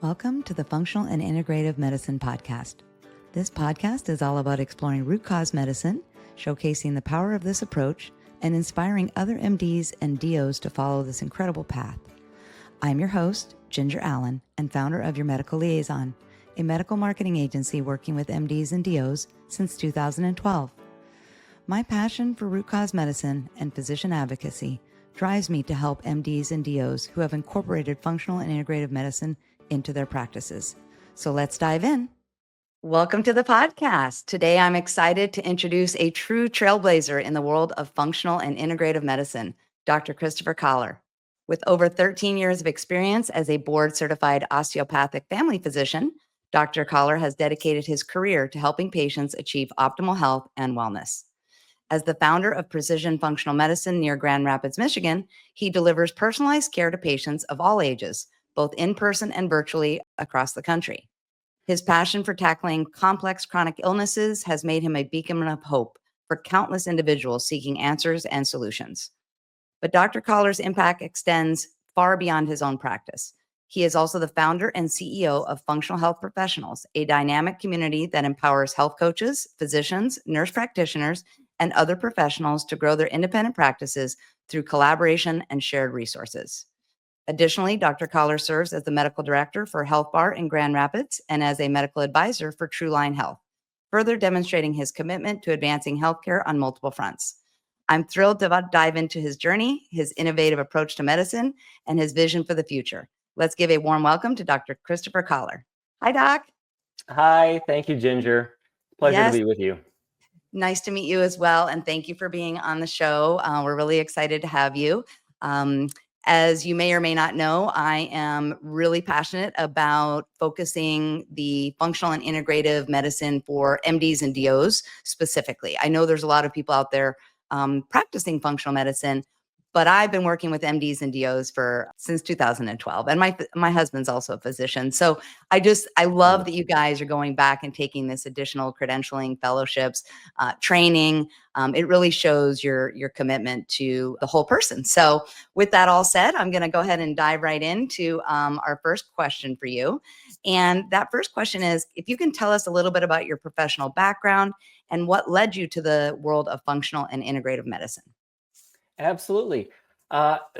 Welcome to the Functional and Integrative Medicine Podcast. This podcast is all about exploring root cause medicine, showcasing the power of this approach, and inspiring other MDs and DOs to follow this incredible path. I'm your host, Ginger Allen, and founder of Your Medical Liaison, a medical marketing agency working with MDs and DOs since 2012. My passion for root cause medicine and physician advocacy drives me to help MDs and DOs who have incorporated functional and integrative medicine into their practices. So let's dive in. Welcome to the podcast. Today, I'm excited to introduce a true trailblazer in the world of functional and integrative medicine, Dr. Christopher Coller. With over 13 years of experience as a board-certified osteopathic family physician, Dr. Coller has dedicated his career to helping patients achieve optimal health and wellness. As the founder of Precision Functional Medicine near Grand Rapids, Michigan, he delivers personalized care to patients of all ages, both in person and virtually across the country. His passion for tackling complex chronic illnesses has made him a beacon of hope for countless individuals seeking answers and solutions. But Dr. Coller's impact extends far beyond his own practice. He is also the founder and CEO of Functional Health Professionals, a dynamic community that empowers health coaches, physicians, nurse practitioners, and other professionals to grow their independent practices through collaboration and shared resources. Additionally, Dr. Coller serves as the medical director for Health Bar in Grand Rapids and as a medical advisor for TrueLine Health, further demonstrating his commitment to advancing healthcare on multiple fronts. I'm thrilled to dive into his journey, his innovative approach to medicine, and his vision for the future. Let's give a warm welcome to Dr. Christopher Coller. Hi, Doc. Hi, thank you, Ginger. Pleasure to be with you. Nice to meet you as well, and thank you for being on the show. We're really excited to have you. As you may or may not know, I am really passionate about focusing the functional and integrative medicine for MDs and DOs specifically. I know there's a lot of people out there practicing functional medicine, but I've been working with MDs and DOs since 2012, and my husband's also a physician. So I love that you guys are going back and taking this additional credentialing, fellowships, training. It really shows your commitment to the whole person. So with that all said, I'm going to go ahead and dive right into our first question for you. And that first question is, if you can tell us a little bit about your professional background and what led you to the world of functional and integrative medicine. Absolutely.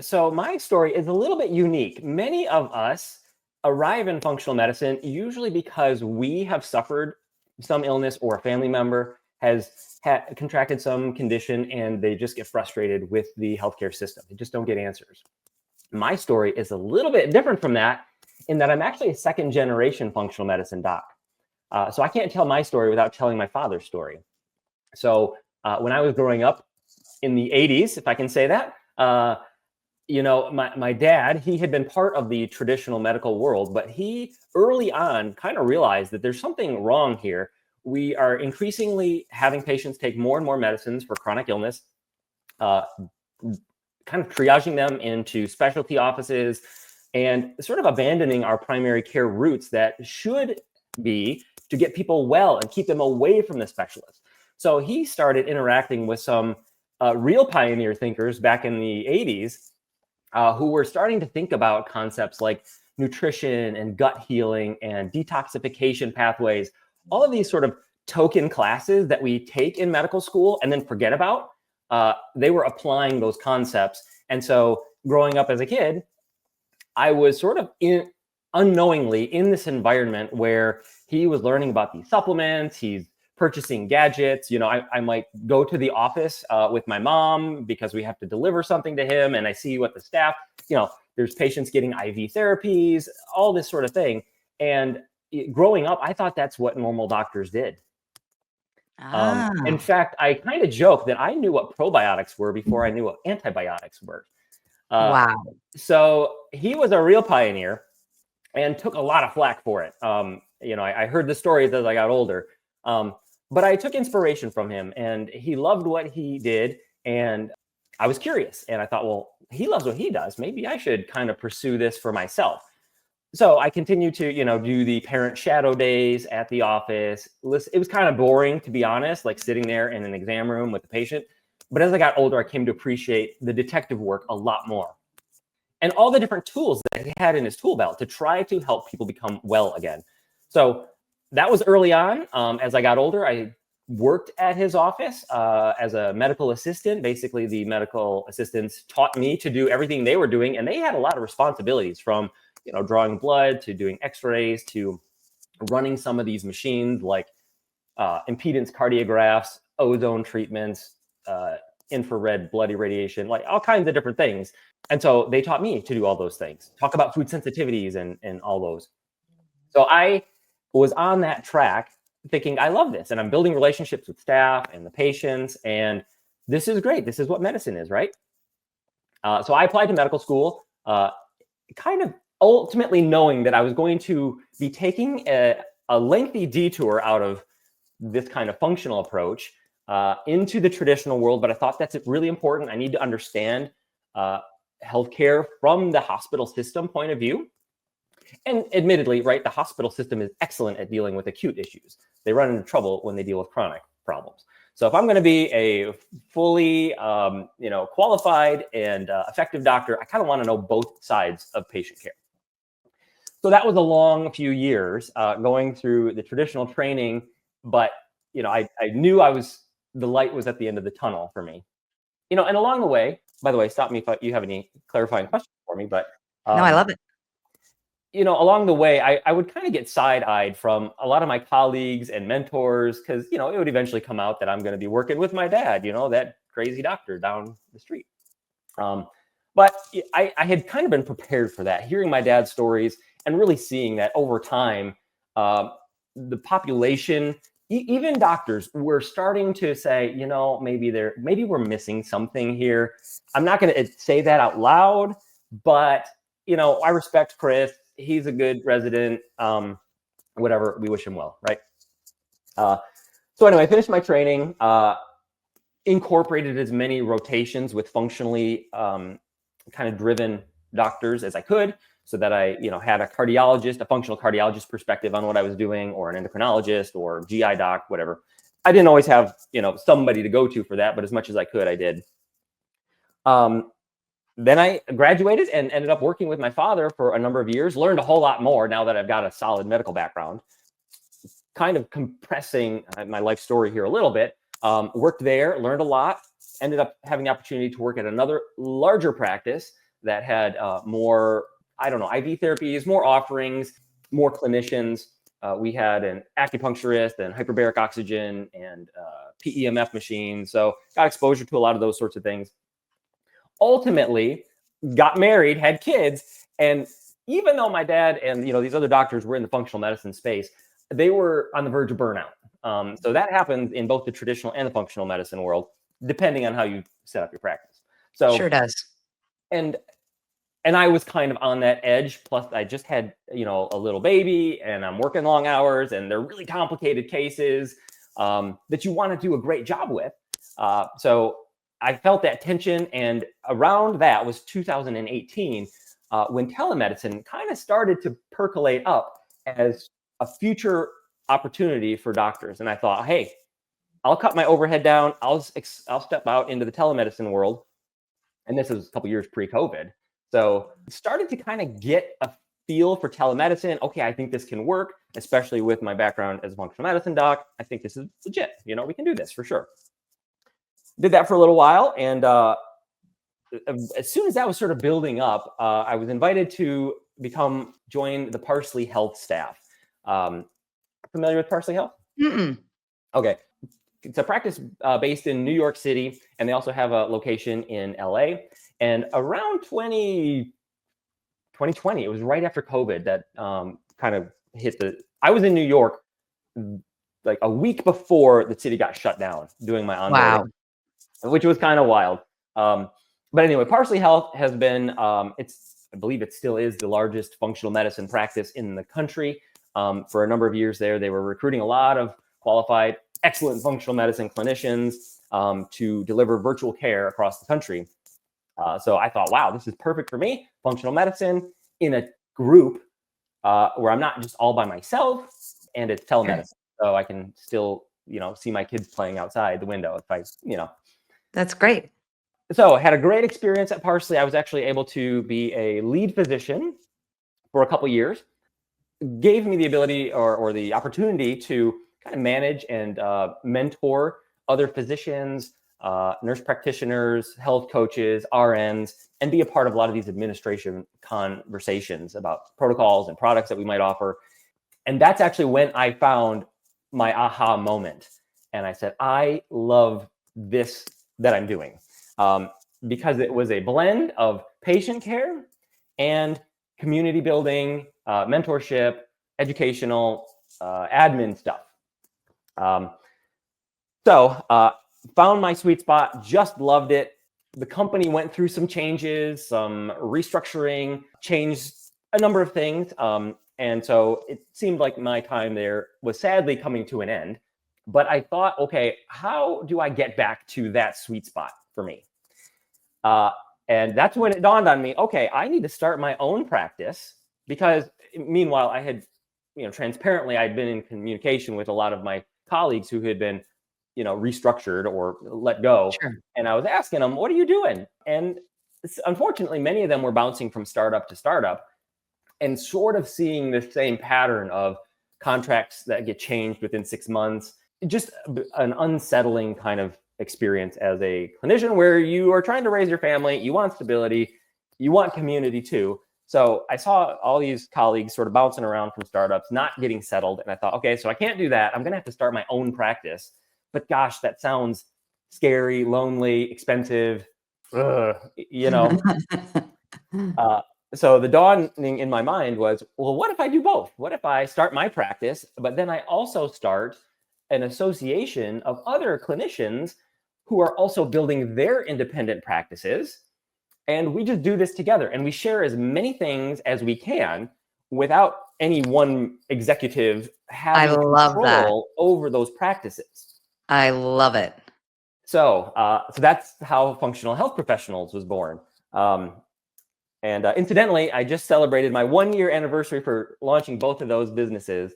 So my story is a little bit unique. Many of us arrive in functional medicine usually because we have suffered some illness or a family member has contracted some condition and they just get frustrated with the healthcare system. They just don't get answers. My story is a little bit different from that in that I'm actually a second generation functional medicine doc. So I can't tell my story without telling my father's story. So when I was growing up, in the 80s, if I can say that, my dad, he had been part of the traditional medical world, but he early on kind of realized that there's something wrong here. We are increasingly having patients take more and more medicines for chronic illness, kind of triaging them into specialty offices and sort of abandoning our primary care roots that should be to get people well and keep them away from the specialist. So he started interacting with some real pioneer thinkers back in the 80s who were starting to think about concepts like nutrition and gut healing and detoxification pathways, all of these sort of token classes that we take in medical school and then forget about. They were applying those concepts. And so growing up as a kid, I was sort of unknowingly in this environment where he was learning about these supplements, he's purchasing gadgets. I might go to the office with my mom because we have to deliver something to him. And I see what the staff, there's patients getting IV therapies, all this sort of thing. And growing up, I thought that's what normal doctors did. In fact, I kind of joke that I knew what probiotics were before I knew what antibiotics were. Wow. So he was a real pioneer and took a lot of flack for it. I heard the stories as I got older. But I took inspiration from him and he loved what he did. And I was curious and I thought, well, he loves what he does. Maybe I should kind of pursue this for myself. So I continued to, do the parent shadow days at the office. It was kind of boring, to be honest, like sitting there in an exam room with the patient. But as I got older, I came to appreciate the detective work a lot more. and all the different tools that he had in his tool belt to try to help people become well again. So that was early on. As I got older, I worked at his office as a medical assistant. Basically, the medical assistants taught me to do everything they were doing, and they had a lot of responsibilities, from drawing blood to doing x-rays to running some of these machines like impedance cardiographs, ozone treatments, infrared blood irradiation, like all kinds of different things. And so they taught me to do all those things, talk about food sensitivities and all those. So I was on that track thinking, I love this, and I'm building relationships with staff and the patients, and this is great. This is what medicine is, right? So I applied to medical school, kind of ultimately knowing that I was going to be taking a lengthy detour out of this kind of functional approach into the traditional world. But I thought that's really important. I need to understand healthcare from the hospital system point of view. And admittedly, right, the hospital system is excellent at dealing with acute issues. They run into trouble when they deal with chronic problems. So if I'm going to be a fully, qualified and effective doctor, I kind of want to know both sides of patient care. So that was a long few years going through the traditional training, but I knew the light was at the end of the tunnel for me. And along the way, by the way, stop me if you have any clarifying questions for me. But no, I love it. Along the way, I would kind of get side-eyed from a lot of my colleagues and mentors, because, it would eventually come out that I'm going to be working with my dad, that crazy doctor down the street. But I had kind of been prepared for that, hearing my dad's stories and really seeing that over time, the population, even doctors, were starting to say, maybe we're missing something here. I'm not going to say that out loud, but, I respect Chris. He's a good resident, whatever, we wish him well, right? So anyway, I finished my training, incorporated as many rotations with functionally kind of driven doctors as I could, so that I, had a functional cardiologist perspective on what I was doing, or an endocrinologist or GI doc, whatever. I didn't always have, somebody to go to for that, but as much as I could, I did. Then I graduated and ended up working with my father for a number of years, learned a whole lot more now that I've got a solid medical background. Kind of compressing my life story here a little bit. Worked there, learned a lot, ended up having the opportunity to work at another larger practice that had more, IV therapies, more offerings, more clinicians. We had an acupuncturist and hyperbaric oxygen and PEMF machine. So got exposure to a lot of those sorts of things. Ultimately got married, had kids. And even though my dad and, these other doctors were in the functional medicine space, they were on the verge of burnout. So that happens in both the traditional and the functional medicine world, depending on how you set up your practice. So sure does. And I was kind of on that edge. Plus I just had, a little baby, and I'm working long hours, and they're really complicated cases that you want to do a great job with. So I felt that tension, and around that was 2018 when telemedicine kind of started to percolate up as a future opportunity for doctors. And I thought, hey, I'll cut my overhead down. I'll step out into the telemedicine world. And this was a couple years pre-COVID. So it started to kind of get a feel for telemedicine. Okay, I think this can work, especially with my background as a functional medicine doc. I think this is legit. We can do this for sure. Did that for a little while, and as soon as that was sort of building up, I was invited to join the Parsley Health staff. Familiar with Parsley Health? Mm-mm. Okay. It's a practice based in New York City, and they also have a location in LA. And around 2020, it was right after COVID that kind of hit I was in New York like a week before the city got shut down doing my onboarding. Wow. Which was kind of wild. But anyway, Parsley Health has been, I believe it still is the largest functional medicine practice in the country. For a number of years there, they were recruiting a lot of qualified, excellent functional medicine clinicians to deliver virtual care across the country. So I thought, wow, this is perfect for me. Functional medicine in a group where I'm not just all by myself, and it's telemedicine. So I can still, see my kids playing outside the window if I. That's great. So I had a great experience at Parsley. I was actually able to be a lead physician for a couple years. Gave me the ability or the opportunity to kind of manage and mentor other physicians, nurse practitioners, health coaches, RNs, and be a part of a lot of these administration conversations about protocols and products that we might offer. And that's actually when I found my aha moment. And I said, I love this that I'm doing, because it was a blend of patient care and community building, mentorship, educational, admin stuff. So found my sweet spot, just loved it. The company went through some changes, some restructuring, changed a number of things. And so it seemed like my time there was sadly coming to an end. But I thought, okay, how do I get back to that sweet spot for me? And that's when it dawned on me, okay, I need to start my own practice, because meanwhile, I had, transparently, I'd been in communication with a lot of my colleagues who had been, restructured or let go. Sure. And I was asking them, what are you doing? And unfortunately, many of them were bouncing from startup to startup and sort of seeing the same pattern of contracts that get changed within 6 months. Just an unsettling kind of experience as a clinician, where you are trying to raise your family, you want stability, you want community too. So I saw all these colleagues sort of bouncing around from startups, not getting settled. And I thought, okay, so I can't do that. I'm going to have to start my own practice. But gosh, that sounds scary, lonely, expensive, uh, so the dawning in my mind was, well, what if I do both? What if I start my practice, but then I also start an association of other clinicians who are also building their independent practices, and we just do this together, and we share as many things as we can without any one executive having control over those practices. I love it. So that's how Functional Health Professionals was born. And incidentally, I just celebrated my 1-year anniversary for launching both of those businesses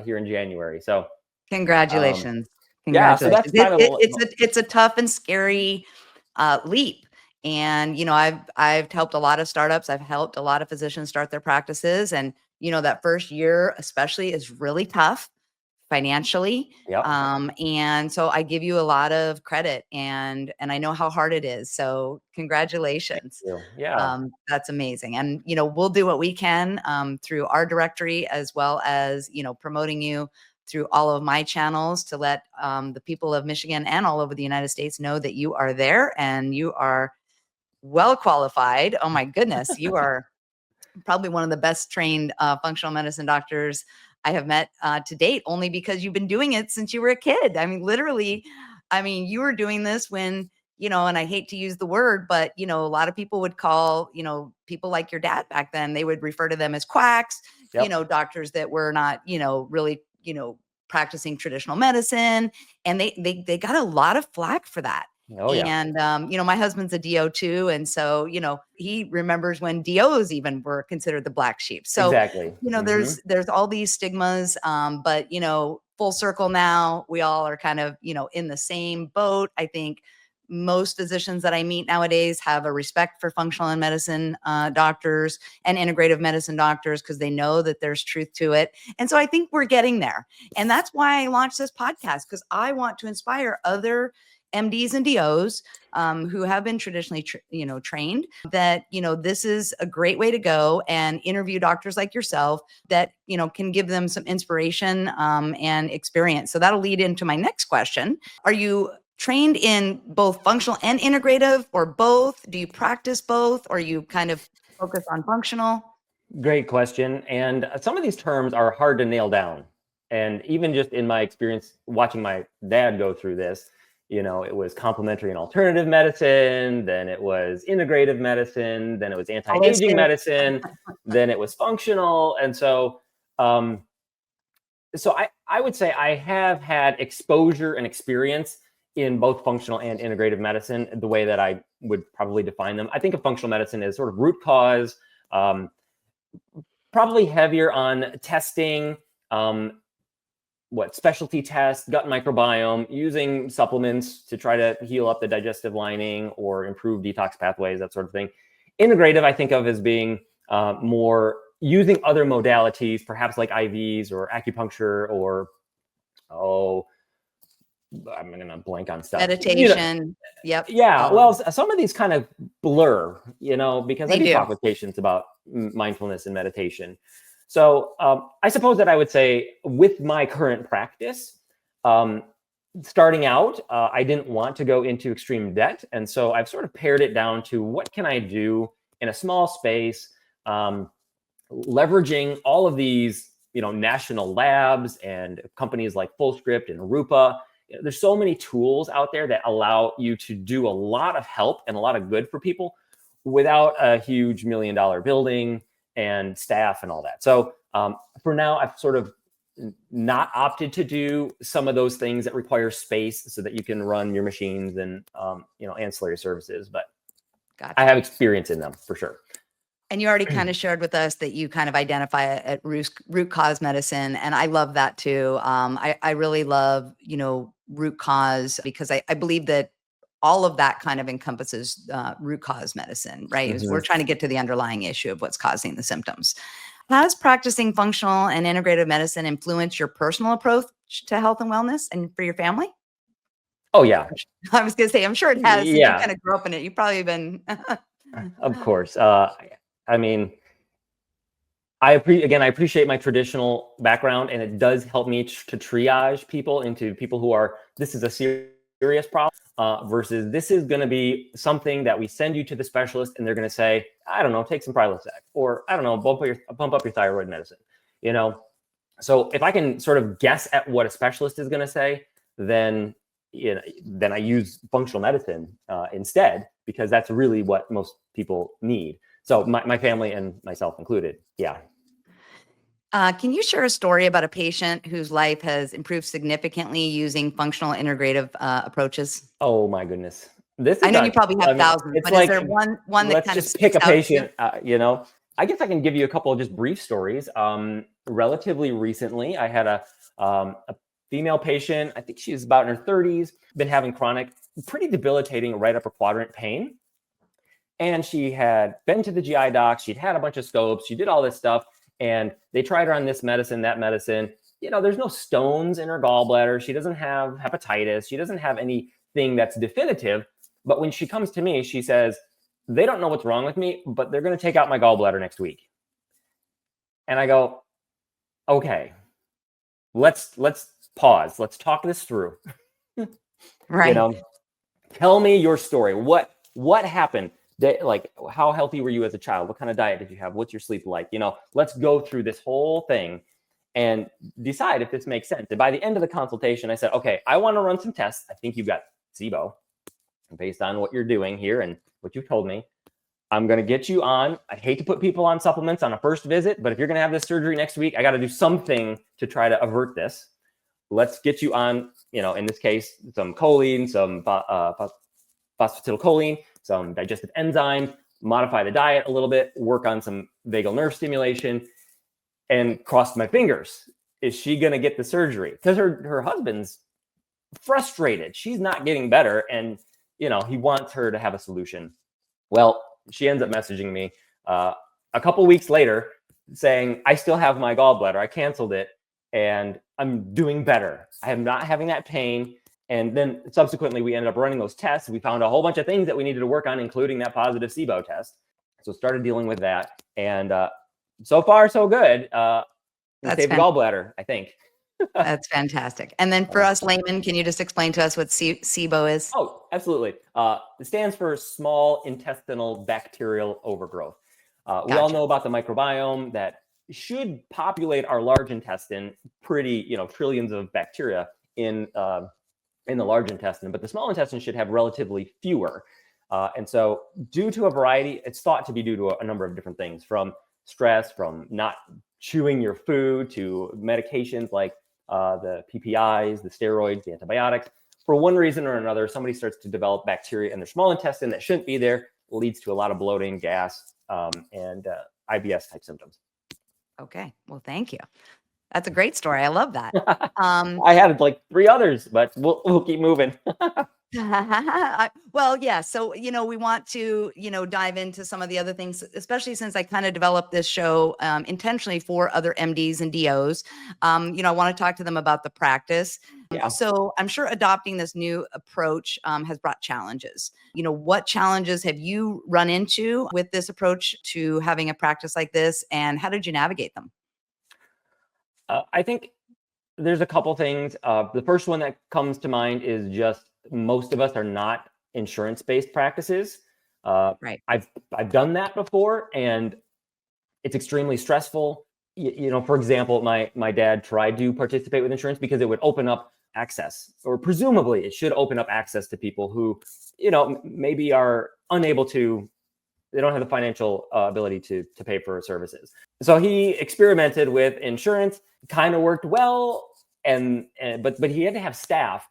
here in January. So congratulations. Yeah, so that's kind of it's a tough and scary leap. And I've helped a lot of startups. I've helped a lot of physicians start their practices, and that first year especially is really tough financially. Yep. And so I give you a lot of credit, and I know how hard it is. So congratulations. Thank you. Yeah. That's amazing. And, we'll do what we can through our directory, as well as, promoting you through all of my channels, to let the people of Michigan and all over the United States know that you are there and you are well qualified. Oh my goodness. You are probably one of the best trained functional medicine doctors I have met to date, only because you've been doing it since you were a kid. I mean, literally, you were doing this when, and I hate to use the word, but, a lot of people would call, people like your dad back then, they would refer to them as quacks, Yep. doctors that were not, really, practicing traditional medicine. And they got a lot of flack for that. Oh, yeah. And, my husband's a DO too. And so, he remembers when DOs even were considered the black sheep. So, Exactly. there's all these stigmas, but, full circle now, we all are kind of, in the same boat. I think most physicians that I meet nowadays have a respect for functional and medicine doctors and integrative medicine doctors, because they know that there's truth to it. And so I think we're getting there. And that's why I launched this podcast, because I want to inspire other MDs and DOs who have been traditionally, trained, that, this is a great way to go and interview doctors like yourself that, can give them some inspiration and experience. So that'll lead into my next question. Are you trained in both functional and integrative, or both? Do you practice both, or you kind of focus on functional? Great question. And some of these terms are hard to nail down. And even just in my experience watching my dad go through this, it was complementary and alternative medicine, then it was integrative medicine, then it was anti-aging medicine, then it was functional. And so, I would say I have had exposure and experience in both functional and integrative medicine, the way that I would probably define them. I think of functional medicine as sort of root cause, probably heavier on testing, specialty tests, gut microbiome, using supplements to try to heal up the digestive lining or improve detox pathways, that sort of thing. Integrative, I think of as being more using other modalities, perhaps like IVs or acupuncture or, I'm going to blank on stuff. Meditation. Yep. Yeah. Well, some of these kind of blur, because I do talk with patients about mindfulness and meditation. So I suppose that I would say with my current practice, starting out, I didn't want to go into extreme debt. And so I've sort of pared it down to what can I do in a small space, leveraging all of these, national labs and companies like Fullscript and Rupa. There's so many tools out there that allow you to do a lot of help and a lot of good for people without a huge $1 million building and staff and all that. So for now, I've sort of not opted to do some of those things that require space so that you can run your machines and, ancillary services, but Gotcha. I have experience in them for sure. And you already kind of shared with us that you kind of identify at root cause medicine. And I love that too. I really love, root cause, because I believe that all of that kind of encompasses root cause medicine, right? Mm-hmm. We're trying to get to the underlying issue of what's causing the symptoms. Has practicing functional and integrative medicine influenced your personal approach to health and wellness and for your family? Oh, yeah. I was going to say, I'm sure it has. Yeah. Since you kind of grew up in it. You've probably been. Of course. I mean, I appreciate my traditional background, and it does help me to triage people into people who are, this is a serious problem versus this is going to be something that we send you to the specialist and they're going to say, I don't know, take some Prilosec, or I don't know, bump up your thyroid medicine, So if I can sort of guess at what a specialist is going to say, then I use functional medicine instead, because that's really what most people need. So my family and myself included. Yeah. Can you share a story about a patient whose life has improved significantly using functional integrative approaches? Oh my goodness. I know you probably have thousands, but is there one that kind of just pick a patient, I guess I can give you a couple of just brief stories. Relatively recently, I had a female patient. I think she was about in her 30s, been having chronic, pretty debilitating right upper quadrant pain. And she had been to the GI doc. She'd had a bunch of scopes. She did all this stuff. And they tried her on this medicine, that medicine. There's no stones in her gallbladder. She doesn't have hepatitis. She doesn't have anything that's definitive. But when she comes to me, she says, they don't know what's wrong with me, but they're going to take out my gallbladder next week. And I go, okay, let's pause. Let's talk this through. Right. Tell me your story. What happened? Like, how healthy were you as a child? What kind of diet did you have? What's your sleep like? Let's go through this whole thing and decide if this makes sense. And by the end of the consultation, I said, okay, I want to run some tests. I think you've got SIBO based on what you're doing here and what you've told me. I'm going to get you on. I hate to put people on supplements on a first visit, but if you're going to have this surgery next week, I got to do something to try to avert this. Let's get you on, in this case, some choline, some phosphatidylcholine, some digestive enzymes, modify the diet a little bit, work on some vagal nerve stimulation, and cross my fingers. Is she going to get the surgery? Because her husband's frustrated. She's not getting better. And, he wants her to have a solution. Well, she ends up messaging me a couple weeks later saying, I still have my gallbladder. I canceled it and I'm doing better. I am not having that pain. And then subsequently, we ended up running those tests. We found a whole bunch of things that we needed to work on, including that positive SIBO test. So started dealing with that. And so far, so good. We saved the gallbladder, I think. That's fantastic. And then for us laymen, can you just explain to us what SIBO is? Oh, absolutely. It stands for small intestinal bacterial overgrowth. We all know about the microbiome that should populate our large intestine, pretty, trillions of bacteria in the large intestine, but the small intestine should have relatively fewer. And so due to a variety, it's thought to be due to a number of different things, from stress, from not chewing your food, to medications like the PPIs, the steroids, the antibiotics. For one reason or another, somebody starts to develop bacteria in their small intestine that shouldn't be there, leads to a lot of bloating, gas, and IBS type symptoms. Okay. Well, thank you. That's a great story. I love that. Um, I had like 3 others, but we'll keep moving. well, yeah. So, we want to, dive into some of the other things, especially since I kind of developed this show intentionally for other MDs and DOs. I want to talk to them about the practice. Yeah. So I'm sure adopting this new approach has brought challenges. What challenges have you run into with this approach to having a practice like this, and how did you navigate them? I think there's a couple things. The first one that comes to mind is just most of us are not insurance-based practices. Right. I've done that before, and it's extremely stressful. For example, my dad tried to participate with insurance because it would open up access, or presumably it should open up access to people who, maybe are unable to. They don't have the financial ability to pay for services. So he experimented with insurance, kind of worked well, but he had to have staff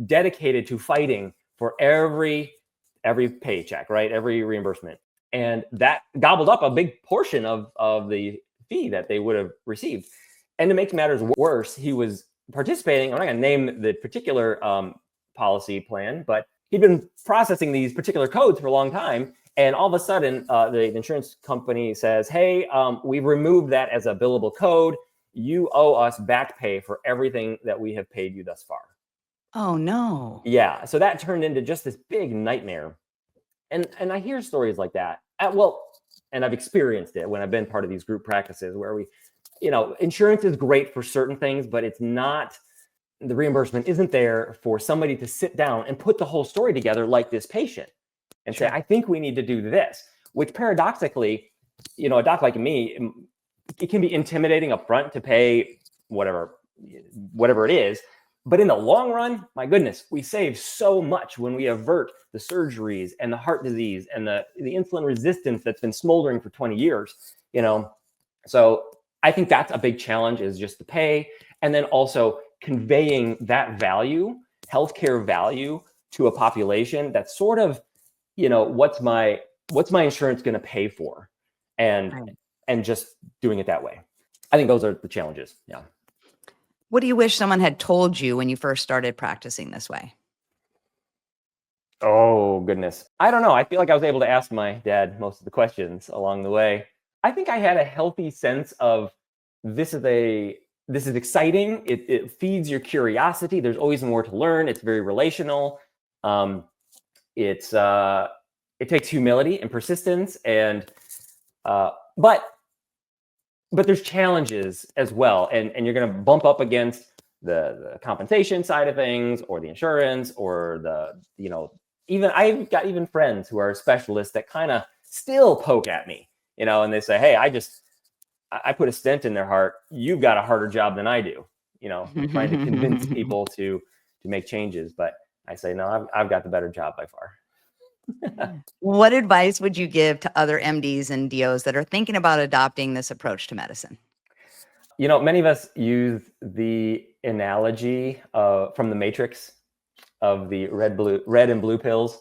dedicated to fighting for every paycheck, right? Every reimbursement. And that gobbled up a big portion of the fee that they would have received. And to make matters worse, he was participating. I'm not going to name the particular policy plan, but he'd been processing these particular codes for a long time. And all of a sudden, the insurance company says, hey, we've removed that as a billable code. You owe us back pay for everything that we have paid you thus far. Oh, no. Yeah. So that turned into just this big nightmare. And I hear stories like that. And I've experienced it when I've been part of these group practices where insurance is great for certain things, but it's not, the reimbursement isn't there for somebody to sit down and put the whole story together like this patient and say, I think we need to do this, which paradoxically, a doc like me, it can be intimidating up front to pay whatever it is. But in the long run, my goodness, we save so much when we avert the surgeries and the heart disease and the insulin resistance that's been smoldering for 20 years, So I think that's a big challenge, is just the pay. And then also conveying that value, healthcare value, to a population that's sort of, what's my insurance going to pay for? And just doing it that way. I think those are the challenges. Yeah. What do you wish someone had told you when you first started practicing this way? Oh, goodness. I don't know. I feel like I was able to ask my dad most of the questions along the way. I think I had a healthy sense of this is exciting. It feeds your curiosity. There's always more to learn. It's very relational. It takes humility and persistence, but there's challenges as well, and you're going to bump up against the compensation side of things, or the insurance, or even I've got even friends who are specialists that kind of still poke at me, and they say, hey, I put a stent in their heart. You've got a harder job than I do, trying to convince people to make changes. But I say, no, I've got the better job by far. What advice would you give to other MDs and DOs that are thinking about adopting this approach to medicine? Many of us use the analogy from the Matrix of the red and blue pills.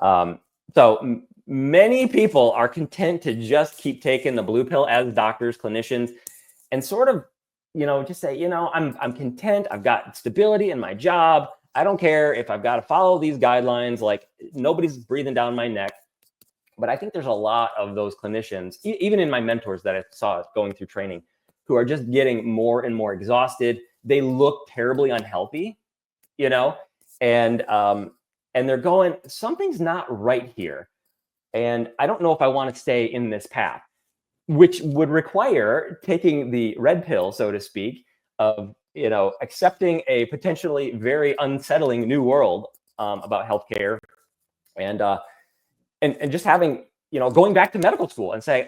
So many people are content to just keep taking the blue pill as doctors, clinicians, and sort of, just say, I'm content. I've got stability in my job. I don't care if I've got to follow these guidelines, like nobody's breathing down my neck. But I think there's a lot of those clinicians, even in my mentors that I saw going through training, who are just getting more and more exhausted. They look terribly unhealthy, and they're going, something's not right here. And I don't know if I want to stay in this path, which would require taking the red pill, so to speak, of accepting a potentially very unsettling new world about healthcare, and just having going back to medical school and saying,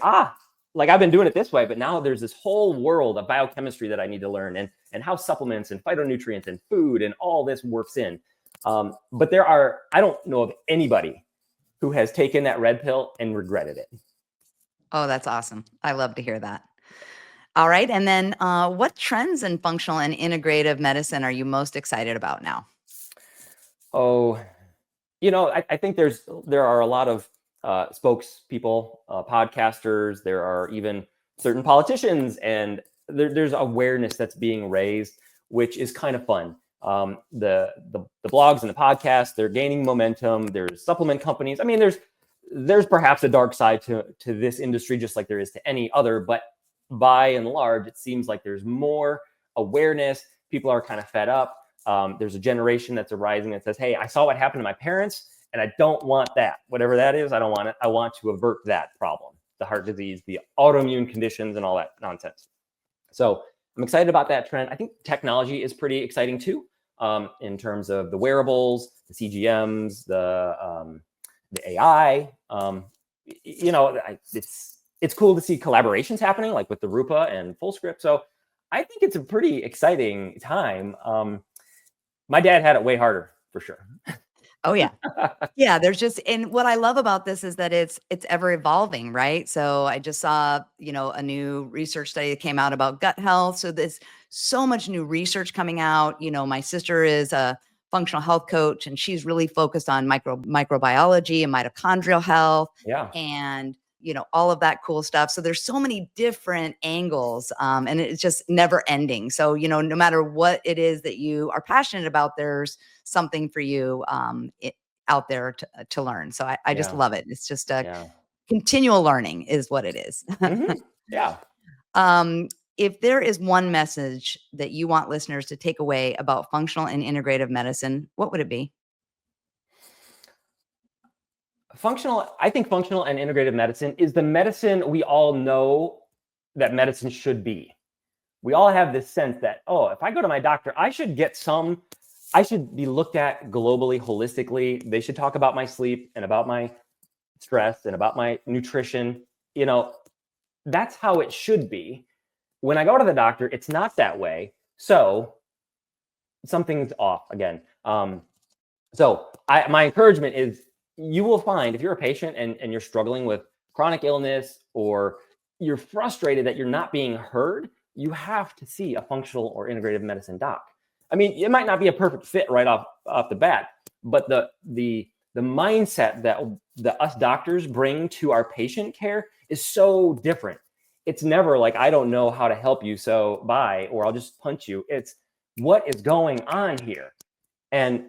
like I've been doing it this way, but now there's this whole world of biochemistry that I need to learn, and how supplements and phytonutrients and food and all this works in. But I don't know of anybody who has taken that red pill and regretted it. Oh, that's awesome. I love to hear that. All right. And then what trends in functional and integrative medicine are you most excited about now? Oh, I think there are a lot of spokespeople, podcasters. There are even certain politicians and there's awareness that's being raised, which is kind of fun. The blogs and the podcasts, they're gaining momentum. There's supplement companies. I mean, there's perhaps a dark side to this industry, just like there is to any other, but by and large, it seems like there's more awareness. People are kind of fed up. There's a generation that's arising that says, hey, I saw what happened to my parents and I don't want that. Whatever that is, I don't want it. I want to avert that problem, the heart disease, the autoimmune conditions, and all that nonsense. So I'm excited about that trend. I think technology is pretty exciting too, in terms of the wearables, the CGMs, the AI. It's cool to see collaborations happening, like with the Rupa and FullScript. So I think it's a pretty exciting time. My dad had it way harder, for sure. Oh yeah. Yeah, there's just, and what I love about this is that it's ever evolving, right? So I just saw, a new research study that came out about gut health. So there's so much new research coming out. My sister is a functional health coach and she's really focused on microbiology and mitochondrial health. Yeah. And all of that cool stuff. So there's so many different angles, and it's just never ending. So, no matter what it is that you are passionate about, there's something for you out there to learn. So I just love it. It's just continual learning is what it is. Mm-hmm. Yeah. If there is one message that you want listeners to take away about functional and integrative medicine, what would it be? I think functional and integrative medicine is the medicine we all know that medicine should be. We all have this sense that, oh, if I go to my doctor, I should be looked at globally, holistically. They should talk about my sleep and about my stress and about my nutrition. That's how it should be. When I go to the doctor, it's not that way. So something's off again. So my encouragement is, you will find, if you're a patient and you're struggling with chronic illness, or you're frustrated that you're not being heard, you have to see a functional or integrative medicine doc. I mean, it might not be a perfect fit right off the bat, but the mindset that us doctors bring to our patient care is so different. It's never like, I don't know how to help you, so bye, or I'll just punch you. It's, what is going on here? And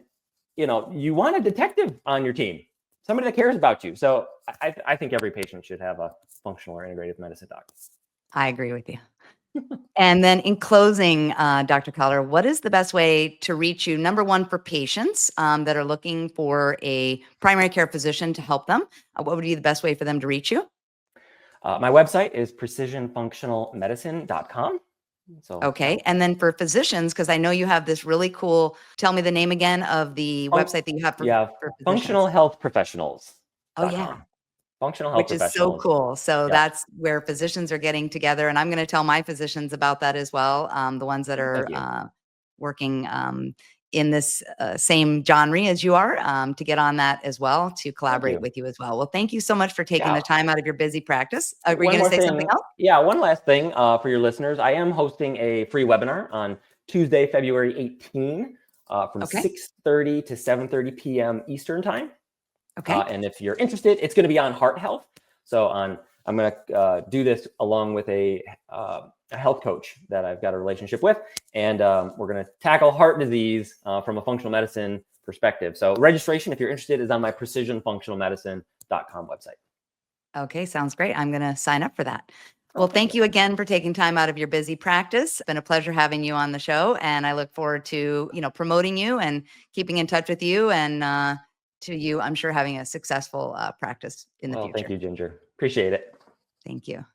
you want a detective on your team, somebody that cares about you. So I think every patient should have a functional or integrative medicine doc. I agree with you. And then in closing, Dr. Coller, what is the best way to reach you? Number one, for patients that are looking for a primary care physician to help them, what would be the best way for them to reach you? My website is precisionfunctionalmedicine.com. So, okay. And then for physicians, because I know you have this really cool, tell me the name again of the website that you have for Functional Health Professionals. Oh yeah. Functional Health Professionals. Which is so cool. So that's where physicians are getting together. And I'm going to tell my physicians about that as well. The ones that are working in this same genre as you are, to get on that as well, to collaborate with you as well. Well, thank you so much for taking the time out of your busy practice. Were you going to say something else? Yeah, one last thing for your listeners. I am hosting a free webinar on Tuesday, February 18, from 6:30 to 7:30 p.m. Eastern time. Okay. And if you're interested, it's going to be on heart health. So I'm going to do this along with a health coach that I've got a relationship with. And we're going to tackle heart disease from a functional medicine perspective. So registration, if you're interested, is on my precisionfunctionalmedicine.com website. Okay, sounds great. I'm going to sign up for that. Well, thank you again for taking time out of your busy practice. It's been a pleasure having you on the show. And I look forward to, promoting you and keeping in touch with you, and to you, I'm sure, having a successful practice in the future. Thank you, Ginger. Appreciate it. Thank you.